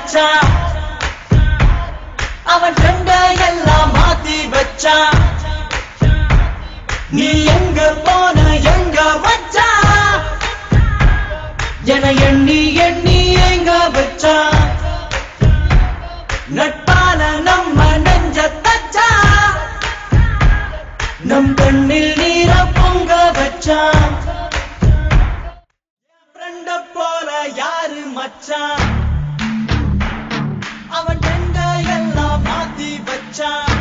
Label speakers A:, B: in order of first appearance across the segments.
A: மச்சான் அவன் ஃப்ரெண்ட எல்லாம் மாத்தி வச்சான் நீ எங்க போன எங்க மச்சான் என எண்ணி எண்ணி எங்க வச்சான் நட்பால நம்ம நெஞ்ச தச்சா நம் கண்ணில் நீர பொங்க வச்சான் ஃப்ரெண்ட போல யாரு மச்சான் அவன் ஃப்ரெண்ட எல்லாம் மாத்தி வச்சான்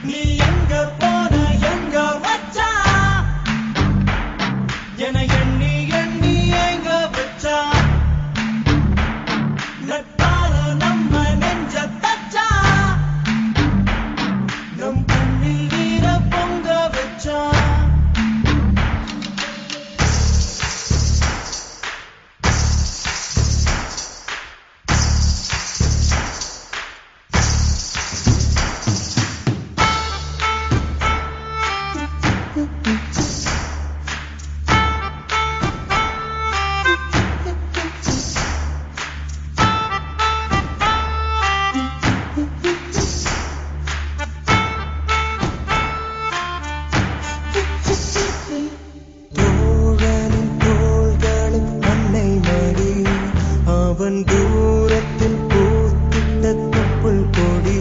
A: நீ எங்க போன எங்க வச்சான் என எண்ணி எண்ணி எங்க வச்சான் நட்பால நம்ம நெஞ்ச தச்சா நம் கண்ணில் நீர பொங்க வச்சான்
B: அவன் தூரத்தில் பூத்திட்ட தொப்புள் கொடி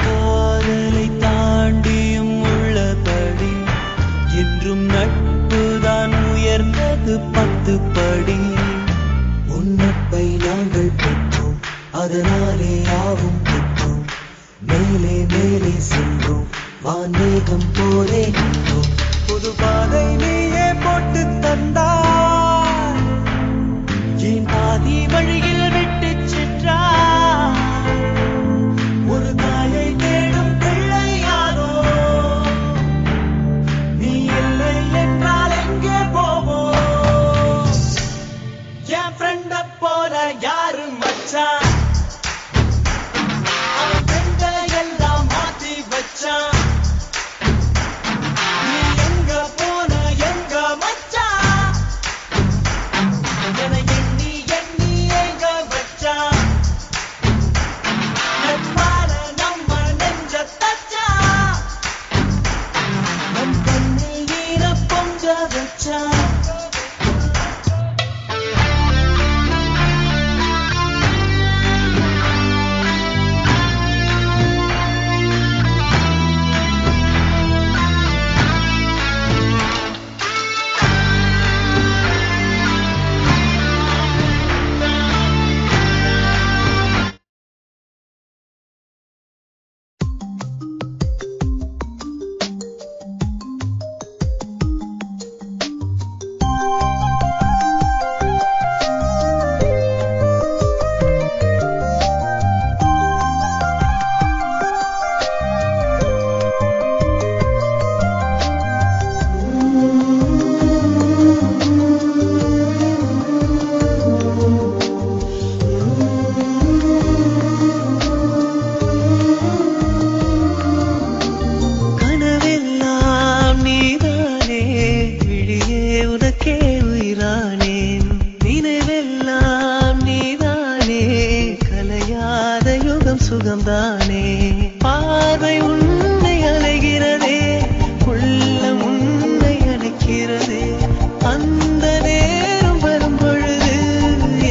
A: காதலை தாண்டியும் உள்ளபடி
B: என்றும் நட்புதான் உயர்ந்தது 10 படி உன்னப்பை நாங்கள் பெற்றோம் அதனாலே யாவும் பெற்றோம் மேலே மேலே சென்றோம் வான்மேகம் போலே நின்றோம் புது பாதை நீயே போட்டு தந்தாய்
A: என் பாதி வழியில் விட்டு சென்றார் ஒரு தாயை தேடும் பிள்ளையாரோ நீ இல்லை என்றால் எங்கே போவோம் என் ஃப்ரெண்ட போல யாரு மச்சான் அவன் ஃப்ரெண்ட எல்லாம் மாத்தி வச்சான் நீ எங்க போன எங்க மச்சான் என எண்ணி எண்ணி எங்க வச்சான் நட்பால நம்ம நெஞ்ச தச்சா நம் கண்ணில் நீர பொங்க வச்சான்
B: சுகம்தானே பார்வை உன்னை அலைகிறதே உள்ளம் உன்னை அணைக்கிறதே அந்த நேரம் வரும் பொழுது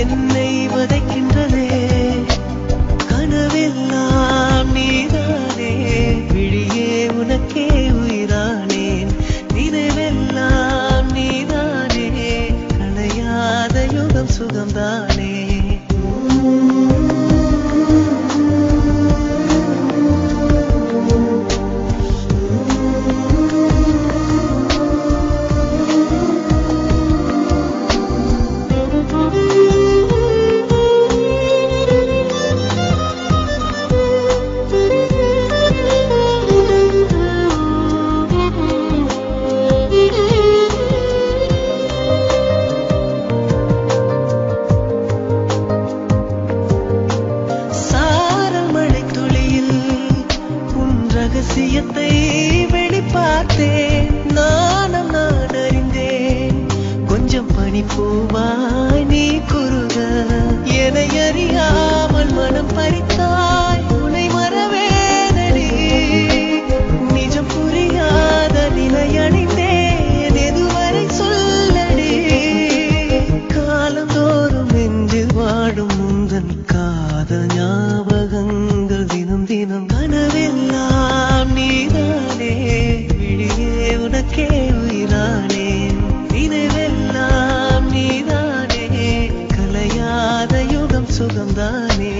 B: என்னை வதைக்கின்றதே கனவெல்லாம் நீதானே விழியே உனக்கே உயிரானேன் நினைவெல்லாம் நீதானே களையாத யுகம் சுகம்தானே ரகசியத்தை வெளிப்பார்த்தேன் நானும் நான் அறிந்தேன் கொஞ்சம் பனிப்பூவாய் நீ குறுக என்னை அறியாமல் மனம் பறித்தாய் உன்னை மறவேனடி நிஜம் புரியாத நிலையடைந்தேன் எதுவரை சொல்லடி காலந்தோறும் நெஞ்சில் வாடும் முந்தன் காதல் ஞாபகங்கள் தினம் தினம் கனவெல்லாம் நீதானே விழியே உனக்கே உயிரானேன் நினைவெல்லாம் நீதானே கலையாத யுகம் சுகம்தானே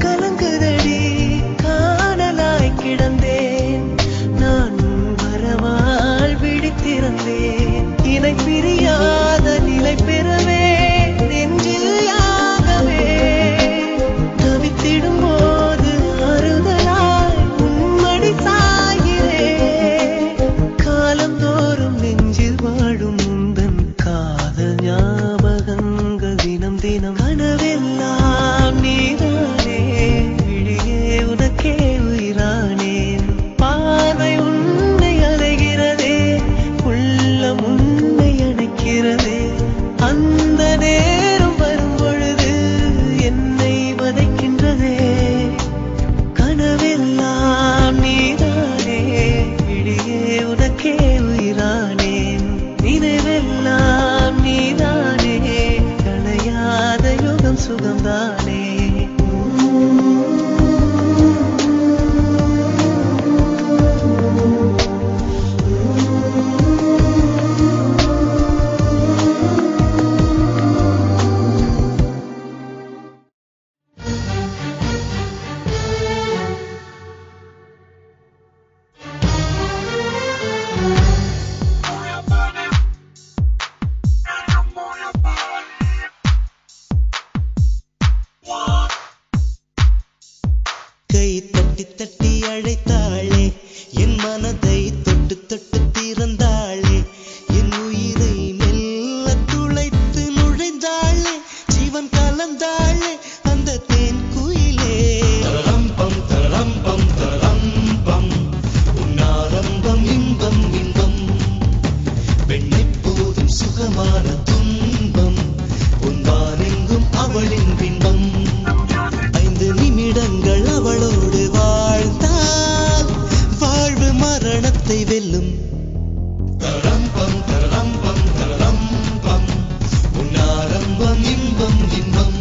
B: கலங்குதடி காணலாய் கிடந்தேன் நான் வரவால் விழித்திருந்தேன் இணை பிரியாத நிலை பெறவே நெஞ்சில் யாகவே தவித்திடும் போது ஆறுதலாய் உன்மடி சாகிறேன் காலந்தோறும் நெஞ்சில் வாழும் முந்தன் காதல் ஞாபகங்கள் தினம் தினம் கனவெல்லாம் நீதானே விழியே உனக்கே உயிரானேன் பார்வை உன்னை அலைகிறதே உள்ளம் உன்னை அணைக்கிறதே அந்த நேரம் வரும் பொழுது என்னை வதைக்கின்றதே கனவெல்லாம் நீதானே விழியே உனக்கே உயிரானேன் நினைவெல்லாம் நீதானே கலையாத யுகம் சுகம்தானே கை தட்டி தட்டி அழைத்தாளே என் மனதை தொட்டு தொட்டு திறந்தாளே என் உயிரை மெல்ல துளைத்து நுழைந்தாளே ஜீவன் கலந்தாளே அந்த தேன் குயிலே தரம்பம் தரம்பம் தரம்பம் உன்னாரம்பம் இன்பம் இன்பம் பெண்ணை போதும் சுகமான துன்பம் உன்பானெங்கும் அவளின் பின்பம் 5 நிமிடங்கள் அவளோடு வாழ்ந்தால் வாழ்வு மரணத்தை வெல்லும் தரம்பம் தரம்பம் தரம்பம் உன்னாரம்பம் இன்பம் இன்பம்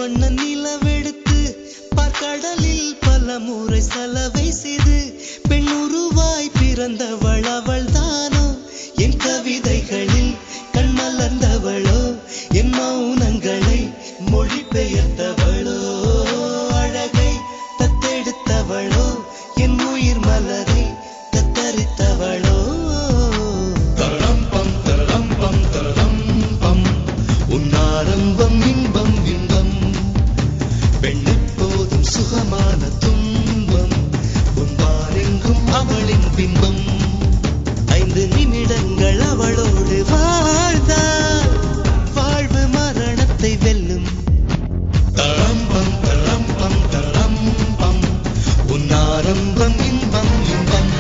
B: வண்ண நிலவெடுத்து பார்க்கடலில் பல முறை சலவை செய்து பெண் உருவாய் பிறந்தவள் அவள் தானோ என் கவிதைகளில் கண்மலர்ந்தவளோ என் மௌனங்களை மொழிபெயர்த்தவளோ அழகை தத்தெடுத்தவளோ என் உயிர் மலரை தத்தரித்தவளோ தரம்பம் தரம்பம் தரம்பம் உன்னாரம்பம் இன்பம் இன்பம் பெண்ணெப்போதும் சுகமான துன்பம் உன்பாரெங்கும் அவளின் பிம்பம் 5 நிமிடங்கள் அவளோடு வாழ்ந்தால் வாழ்வு மரணத்தை வெல்லும் தரம்பம் தரம்பம் தரம்பம் உன்னாரம்பம் இன்பம் இன்பம்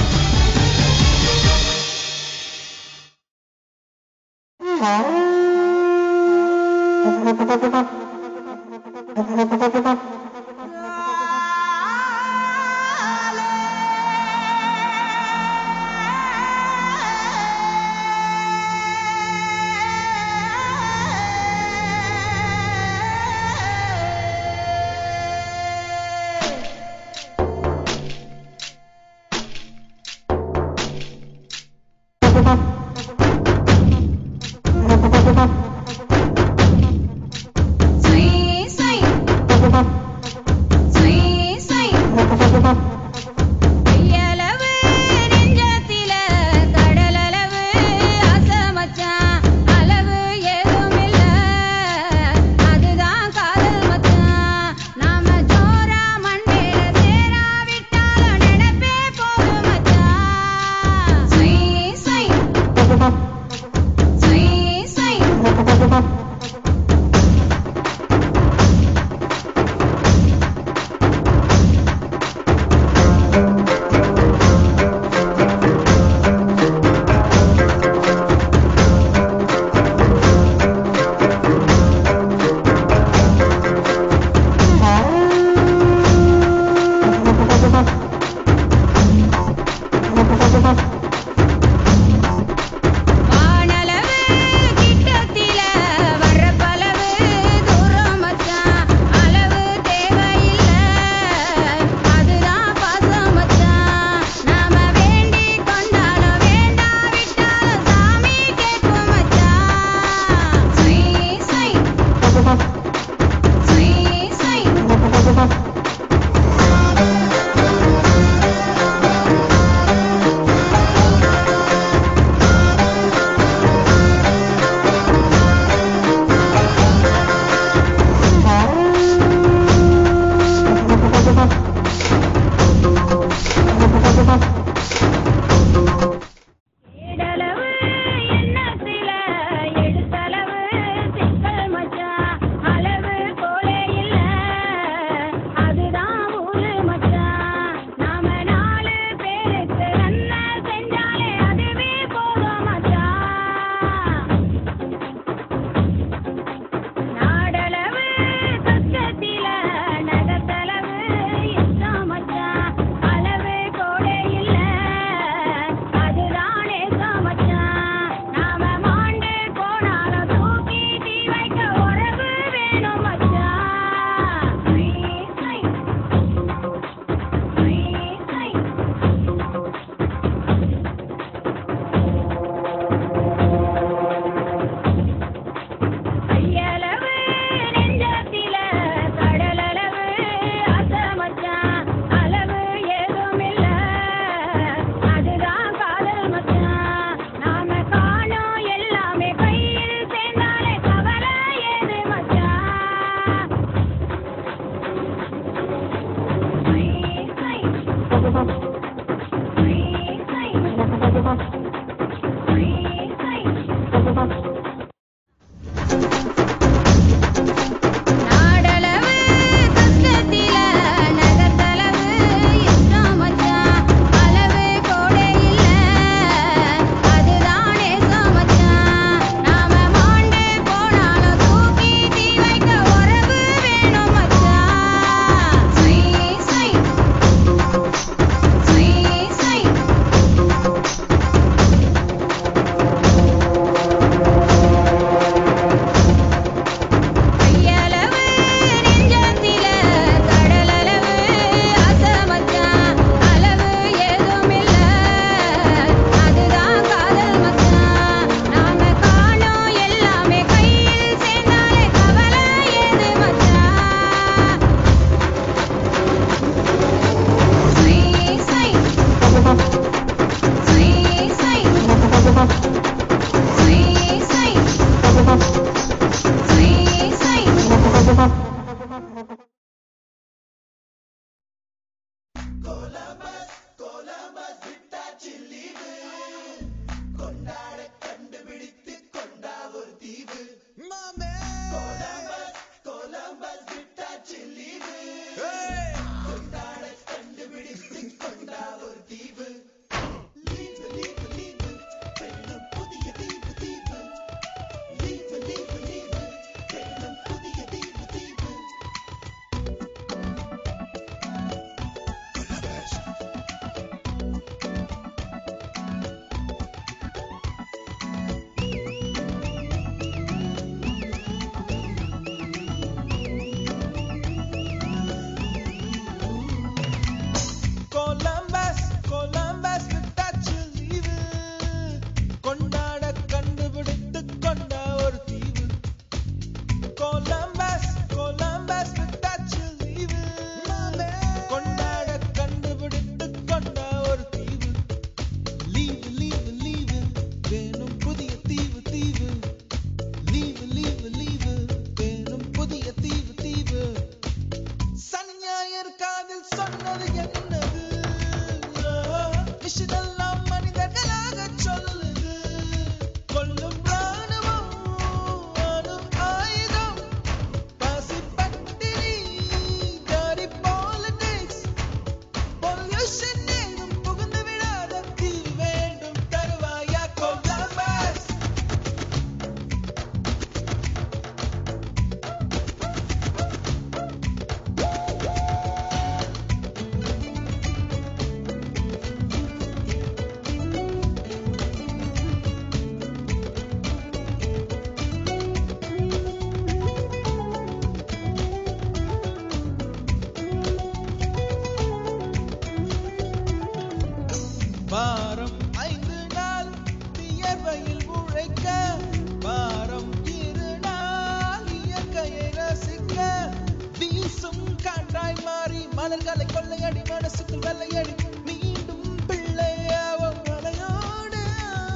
A: மலர்களை கொள்ளையடி மனசுக்குள் வெள்ளையடி மீண்டும் பிள்ளையாவும் மலையோடு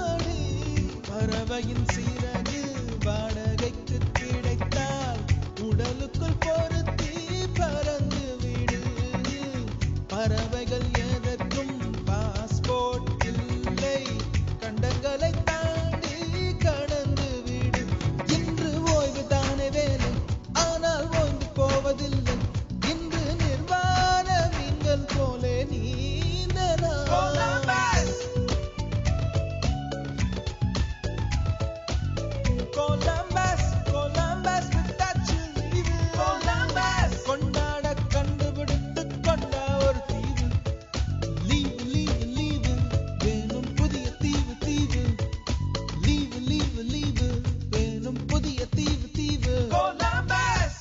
A: ஆடி பறவையின் சீரகு வாடகைக்கு கிடைத்தால் உடலுக்குள் பொருத்தி பறந்து விடு பறவைகள் எதற்கும் பாஸ்போர்ட் இல்லை கண்டங்களை தாண்டி கடந்து விடு இன்று ஓய்வு தானே வேலை ஆனால் ஓய்ந்து போவதில்லை இன்று நிர்வாண மீன்கள் போலே நீந்தலாம் Columbus, Columbus விட்டாச்சு லீவு Columbus கொண்டாட கண்டுபிடித்து கொண்ட ஒரு தீவு லீவு லீவு லீவு வேணும் புதிய தீவு தீவு லீவு லீவு லீவு வேணும் புதிய தீவு தீவு Columbus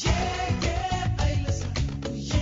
A: Yeah, yeah, I listen.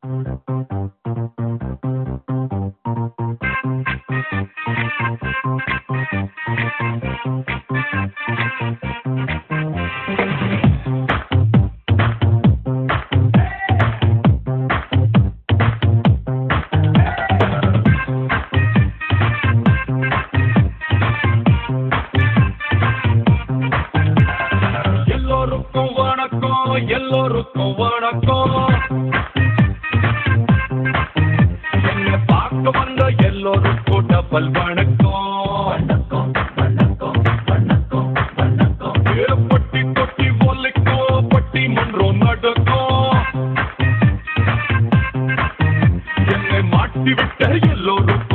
C: எல்லோருக்கும் வணக்கம். என்னை பார்க்க வந்த எல்லோருக்கும் டபுள் வணக்கம். பட்டி தொட்டி ஒலிக்கும், பட்டி மன்றம் நடக்கும். என்னை மாட்டி விட்ட எல்லோருக்கும்